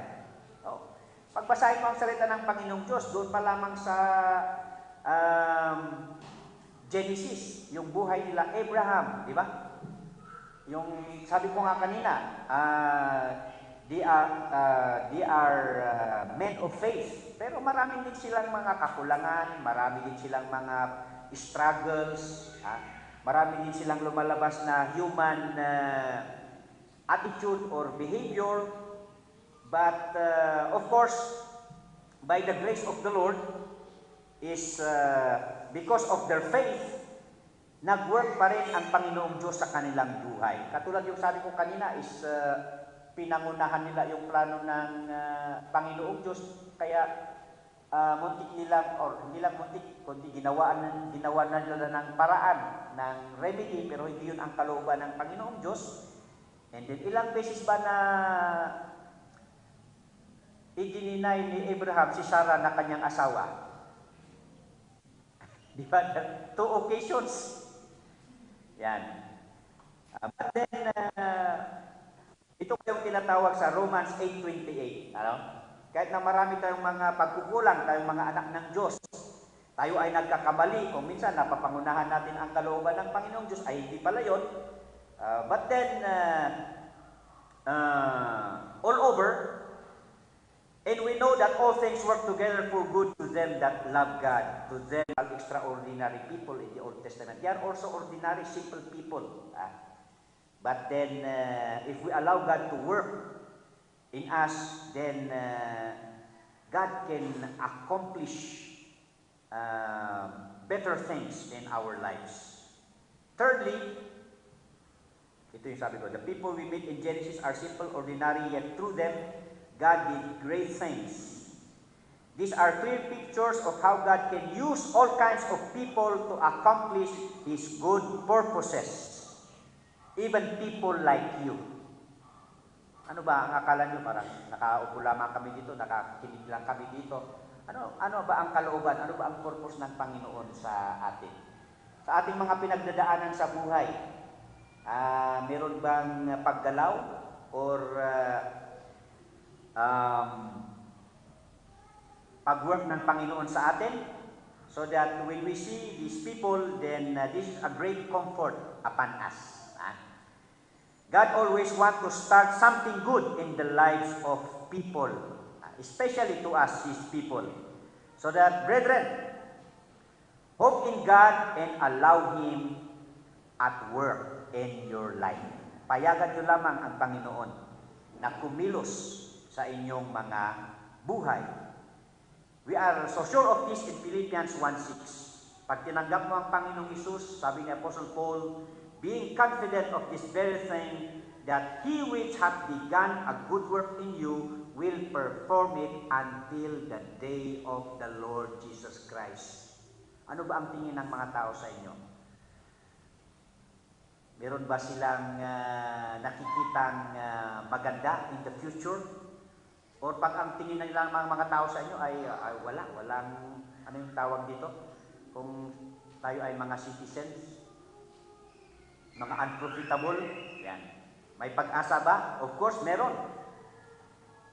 Oh, pagbasahin mo ang salita ng Panginoong Diyos, doon pa lamang sa Genesis, yung buhay nila Abraham, di ba? Yung sabi ko nga kanina, they are men of faith. Pero marami din silang mga kakulangan, marami din silang mga struggles, marami din silang lumalabas na human attitude or behavior. But of course, by the grace of the Lord, is because of their faith, nag-work pa rin ang Panginoong Diyos sa kanilang buhay. Katulad yung sabi ko kanina is pinangunahan nila yung plano ng Panginoong Diyos, kaya muntik nilang, or hindi lang muntik, kundi ginawa na nila ng paraan, ng remedy, pero hindi yun ang kalooban ng Panginoong Diyos. And then ilang beses ba na idininay ni Abraham si Sarah na kanyang asawa? Di ba? 2 occasions. Yan. But then, ito yung tinatawag sa Romans 8:28. Ano? Kahit na marami tayong mga pagkukulang, tayong mga anak ng Diyos, tayo ay nagkakamali, kung minsan napapangunahan natin ang kalooban ng Panginoong Diyos, ay hindi pala yun. But then, all over, and we know that all things work together for good to them that love God, to them extraordinary people in the Old Testament. They are also ordinary, simple people. But then, if we allow God to work in us, then God can accomplish better things in our lives. Thirdly, ito yung sabi ko, the people we meet in Genesis are simple, ordinary, yet through them, God did great things. These are clear pictures of how God can use all kinds of people to accomplish His good purposes. Even people like you. Ano ba ang akala nyo? Parang nakaupo lamang kami dito, nakakinig lang kami dito. Ano ba ang kalooban? Ano ba ang purpose ng Panginoon sa atin? Sa ating mga pinagdadaanan sa buhay, meron bang paggalaw or pag-work ng Panginoon sa atin? So that when we see these people, then this is a great comfort upon us. God always wants to start something good in the lives of people, especially to us, His people. So that, brethren, hope in God and allow Him at work in your life. Payagan nyo lamang ang Panginoon na kumilos sa inyong mga buhay. We are so sure of this in Philippians 1:6. Pag tinanggap mo ang Panginoong Hesus, sabi ni Apostle Paul, being confident of this very thing, that He which hath begun a good work in you will perform it until the day of the Lord Jesus Christ. Ano ba ang tingin ng mga tao sa inyo? Meron ba silang nakikitang maganda in the future? Or pag ang tingin ng mga tao sa inyo ay walang, ano yung tawag dito? Kung tayo ay mga citizens, mga unprofitable, yan. May pag-asa ba? Of course, meron.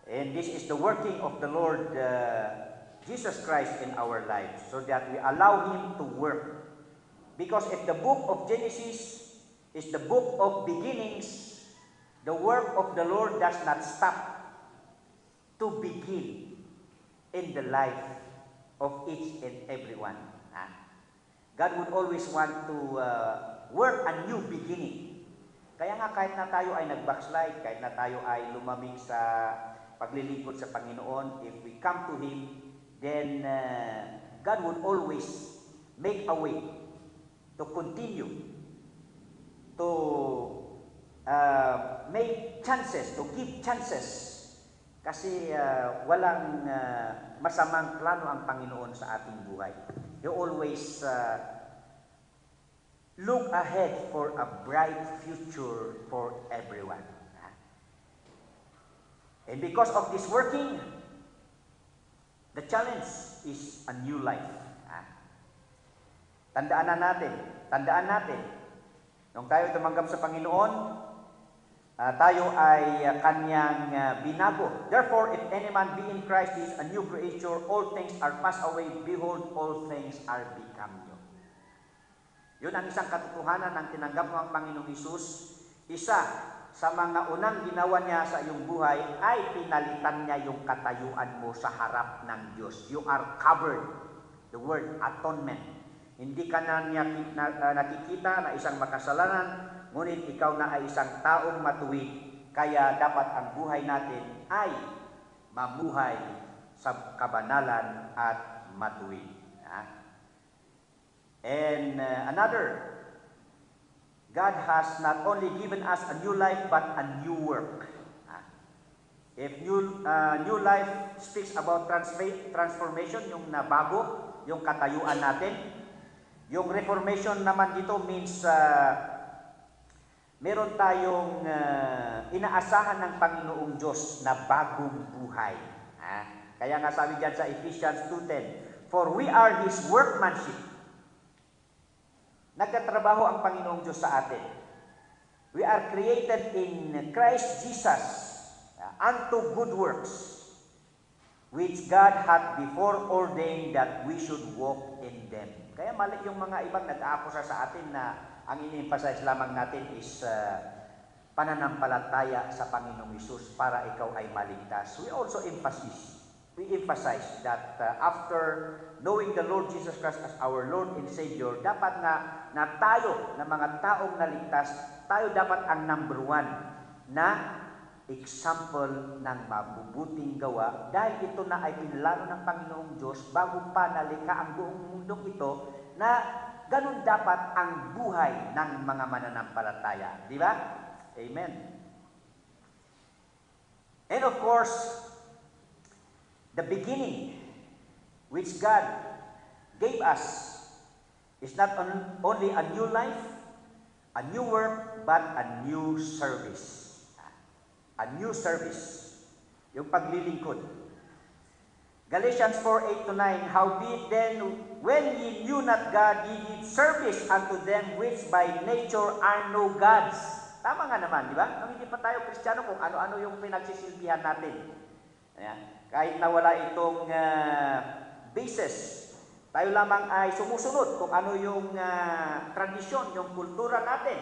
And this is the working of the Lord Jesus Christ in our lives, so that we allow Him to work. Because if the book of Genesis is the book of beginnings, the work of the Lord does not stop to begin in the life of each and everyone. God would always want to work a new beginning. Kaya nga kahit na tayo ay nag-backslide, kahit na tayo ay lumamig sa paglilingkod sa Panginoon, if we come to Him, then God would always make a way to continue to make chances, to give chances. Kasi walang masamang plano ang Panginoon sa ating buhay. He always look ahead for a bright future for everyone. And because of this working, the challenge is a new life. Tandaan natin, nung tayo tumanggap sa Panginoon, tayo ay Kanyang binago. Therefore, if any man be in Christ, he is a new creature. All things are passed away. Behold, all things are become new. Yun ang isang katotohanan ng tinanggap mo ang Panginoong Hesus. Isa sa mga unang ginawa niya sa iyong buhay ay pinalitan niya yung katayuan mo sa harap ng Diyos. You are covered. The word atonement. Hindi ka na niya nakikita na isang makasalanan, ngunit ikaw na ay isang taong matuwid. Kaya dapat ang buhay natin ay mamuhay sa kabanalan at matuwid. And another, God has not only given us a new life, but a new work. If new life speaks about transformation, yung nabago, yung katayuan natin. Yung reformation naman dito means meron tayong inaasahan ng Panginoong Diyos na bagong buhay. Kaya nga sabi dyan sa Ephesians 2:10, for we are His workmanship. Nagkatrabaho ang Panginoong Diyos sa atin. We are created in Christ Jesus unto good works, which God hath before ordained that we should walk in them. Kaya mali yung mga ibang nag-aakusa sa atin na ang ini-emphasize lamang natin is pananampalataya sa Panginoong Hesus para ikaw ay maligtas. We emphasize that after knowing the Lord Jesus Christ as our Lord and Savior, dapat na tayo, na mga taong naligtas, tayo dapat ang number one na example ng mabubuting gawa dahil ito na ay pinlano ng Panginoong Diyos bago pa nalikha ang buong mundong ito na ganun dapat ang buhay ng mga mananampalataya. Di ba? Amen. And of course, the beginning which God gave us is not only a new life, a new work, but a new service. A new service. Yung paglilingkod. Galatians 4:8-9, howbeit then, when ye knew not God, ye did service unto them which by nature are no gods. Tama nga naman, di ba? Nung hindi pa tayo Kristiyano, kung ano-ano yung pinagsisilbihan natin. Ayan. Kahit na wala itong basis, tayo lamang ay sumusunod kung ano yung tradisyon, yung kultura natin.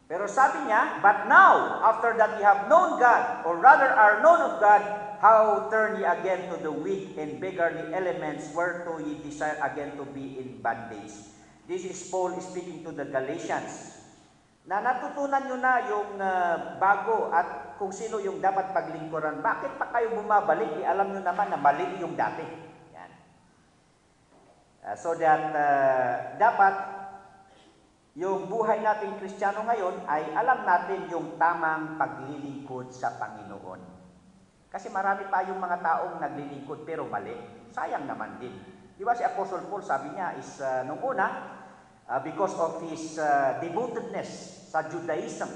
Pero sabi niya, but now, after that ye have known God, or rather are known of God, how turn ye again to the weak and beggarly elements, whereto ye desire again to be in bondage. This is Paul speaking to the Galatians. Na natutunan nyo na yung bago at kung sino yung dapat paglingkuran. Bakit pa kayo bumabalik? Alam nyo naman na mali yung dati. Yan. So that dapat yung buhay nating Kristiyano ngayon ay alam natin yung tamang paglilingkod sa Panginoon. Kasi marami pa yung mga taong naglilingkod pero mali. Sayang naman din. Di ba si Apostle Paul sabi niya is nung una, because of his devotedness sa Judaism,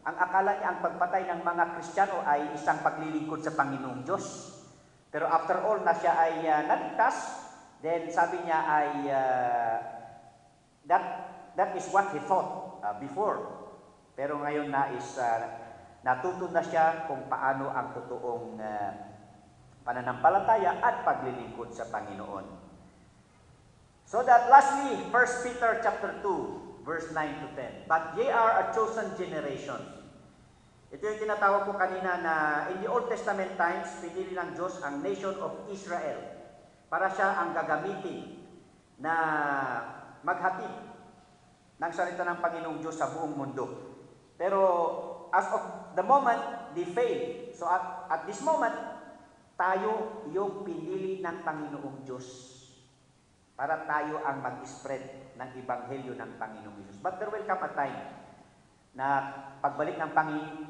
ang akala niya ang pagpatay ng mga Kristiyano ay isang paglilingkod sa Panginoong Diyos. Pero after all na siya ay naligtas, then sabi niya ay that is what he thought before. Pero ngayon na is natuto na siya kung paano ang totoong pananampalataya at paglilingkod sa Panginoon. So that lastly, 1 Peter chapter 2, verse 9-10. But ye are a chosen generation. Ito yung tinatawag ko kanina na in the Old Testament times, pinili ng Diyos ang nation of Israel para siya ang gagamitin na maghatid ng salita ng Panginoong Diyos sa buong mundo. Pero as of the moment, they failed. So at this moment, tayo yung pinili ng Panginoong Diyos para tayo ang mag-spread ng Ebanghelyo ng Panginoong Hesus. But there will come a time na pagbalik ng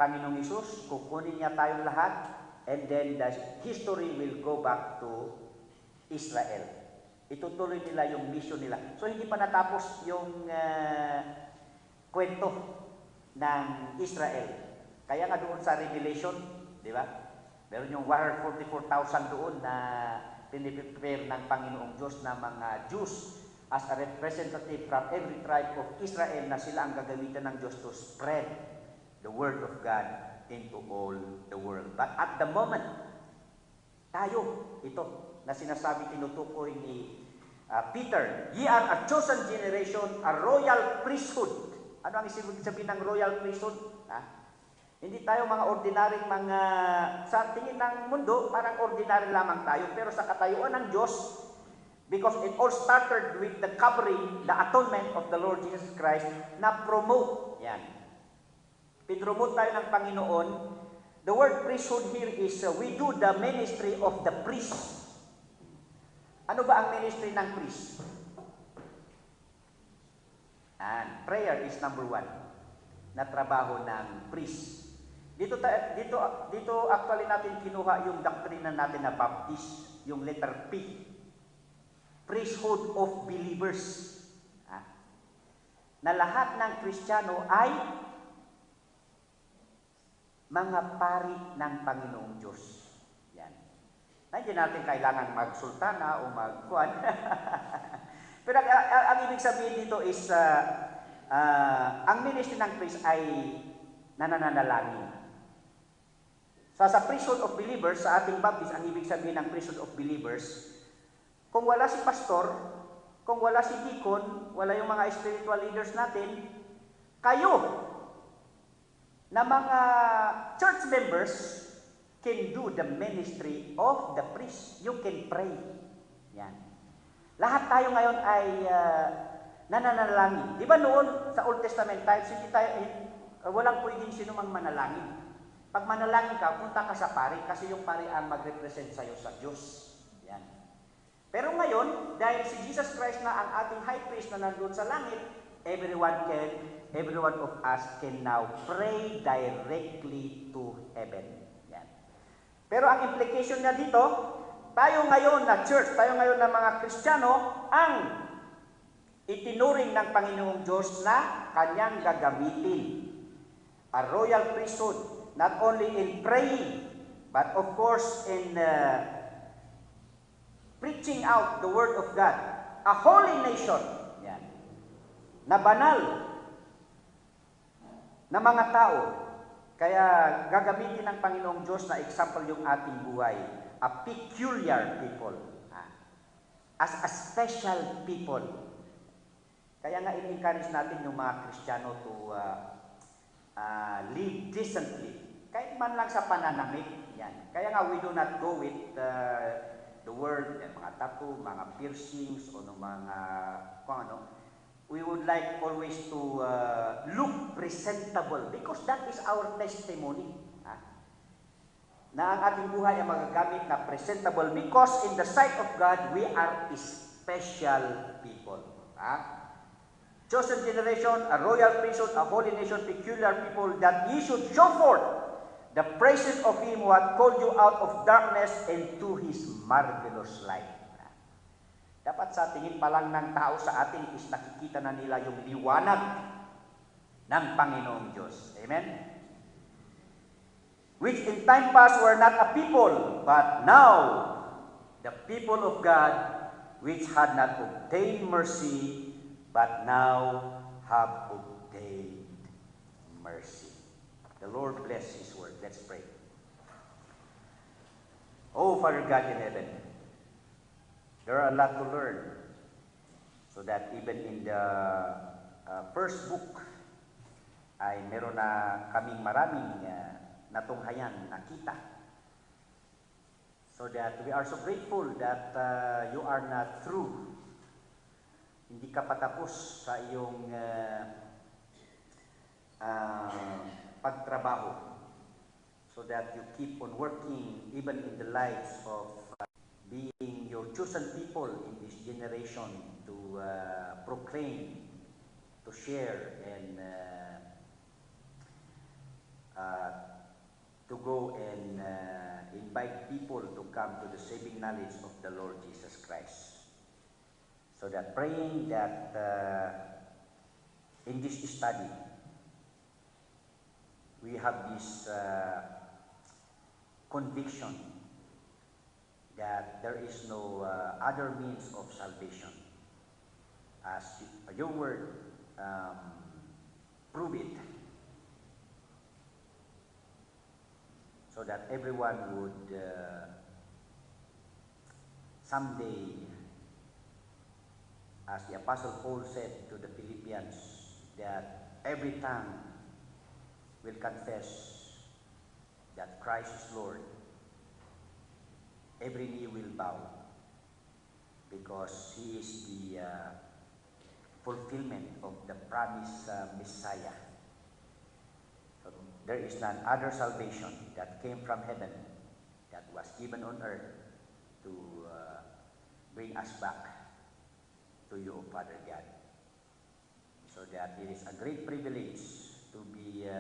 Panginoong Hesus, kukunin niya tayong lahat, and then the history will go back to Israel. Itutuloy nila yung mission nila. So hindi pa natapos yung kwento ng Israel. Kaya nga doon sa Revelation, di ba? Meron yung 144,000 doon na piniprepare ng Panginoong Diyos na mga Jews as a representative from every tribe of Israel na sila ang gagamitan ng Diyos to spread the word of God into all the world. But at the moment, tayo, ito, na sinasabi tinutukoy ni Peter, ye are a chosen generation, a royal priesthood. Ano ang ibig sabihin ng royal priesthood? Hindi tayo mga ordinaryong mga, sa tingin ng mundo, parang ordinary lamang tayo. Pero sa katayuan ng Diyos, because it all started with the covering, the atonement of the Lord Jesus Christ, na promote. Yan. Pinromote tayo ng Panginoon. The word priesthood here is, we do the ministry of the priest. Ano ba ang ministry ng priest? And prayer is number one na trabaho ng priest. Dito actually natin kinuha yung doktrina natin na Baptist, yung letter P. Priesthood of believers. Na lahat ng Kristiyano ay mga pari ng Panginoong Diyos. Hindi natin kailangan magsultana o magkuan. Pero ang ibig sabihin dito is, ang ministry ng priest ay nananalangin. Sa priesthood of believers, sa ating Baptist, ang ibig sabihin ng priesthood of believers, kung wala si pastor, kung wala si deacon, wala yung mga spiritual leaders natin, kayo na mga church members can do the ministry of the priest. You can pray. Yan. Lahat tayo ngayon ay nananalangin. Di ba noon sa Old Testament times, hindi tayo, walang pwedeng sino mang manalangin. Pag manalangin ka, punta ka sa pari kasi yung pari ang mag-represent sa'yo sa Diyos. Yan. Pero ngayon, dahil si Jesus Christ na ang ating high priest na nandun sa langit, every one of us can now pray directly to heaven. Yan. Pero ang implication niya dito, tayo ngayon na church, tayo ngayon na mga Kristiyano, ang itinuring ng Panginoong Diyos na kanyang gagamitin. A royal priesthood, not only in praying, but of course in preaching out the Word of God. A holy nation, yan, na banal na mga tao. Kaya gagamitin ng Panginoong Diyos na example yung ating buhay. A peculiar people. As a special people. Kaya nga in-encourage natin yung mga Kristiyano to live decently. Kahit man lang sa pananamit. Yan. Kaya nga we do not go with the word, mga tattoo, mga piercings, o mga kung ano. We would like always to look presentable because that is our testimony. Na ang ating buhay ay magagamit na presentable because in the sight of God, we are special people. Chosen generation, a royal priesthood, a holy nation, peculiar people, that ye should show forth the praises of Him who hath called you out of darkness into His marvelous light. Dapat sa tingin pa lang ng tao sa atin is nakikita na nila yung liwanag ng Panginoong Diyos. Amen? Which in time past were not a people, but now the people of God, which had not obtained mercy, but now have obtained mercy. The Lord bless His word. Let's pray. Oh, Father God in heaven, there are a lot to learn, so that even in the first book ay meron na kaming maraming natunghayan, nakita. So that we are so grateful that you are not through. Hindi ka patapos sa iyong pagtrabaho. So that you keep on working even in the lives of being your chosen people in this generation to proclaim, to share, and to go and invite people to come to the saving knowledge of the Lord Jesus Christ. So that praying that in this study, we have this conviction that there is no other means of salvation. As your word prove it. So that everyone would someday, as the Apostle Paul said to the Philippians, that every tongue will confess that Christ is Lord. Every knee will bow because He is the fulfillment of the promised Messiah. So there is none other salvation that came from heaven that was given on earth to bring us back to you, Father God. So that it is a great privilege to be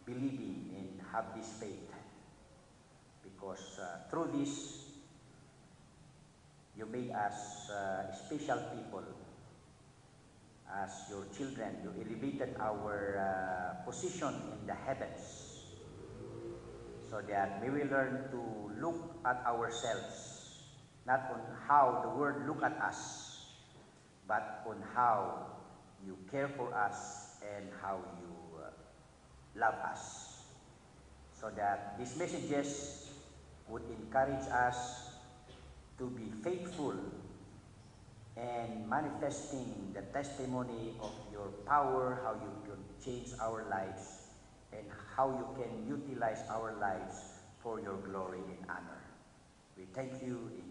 believing and have this faith. Because through this, you made us special people. As your children, you elevated our position in the heavens, so that we will learn to look at ourselves, not on how the world look at us, but on how you care for us and how you love us. so that these messages would encourage us to be faithful and manifesting the testimony of your power, how you can change our lives, and how you can utilize our lives for your glory and honor. We thank you in